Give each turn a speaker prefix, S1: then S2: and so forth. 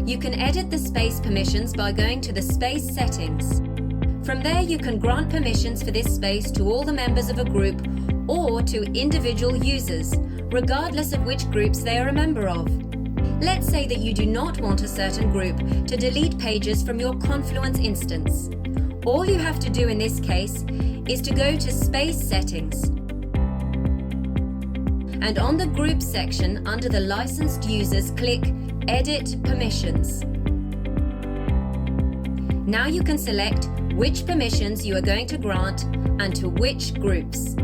S1: You can edit the space permissions by going to the space settings. From there, you can grant permissions for this space to all the members of a group or to individual users, regardless of which groups they are a member of. Let's say that you do not want a certain group to delete pages from your Confluence instance. All you have to do in this case is to go to Space Settings, and on the Group section under the Licensed Users, click Edit Permissions. Now you can select which permissions you are going to grant and to which groups.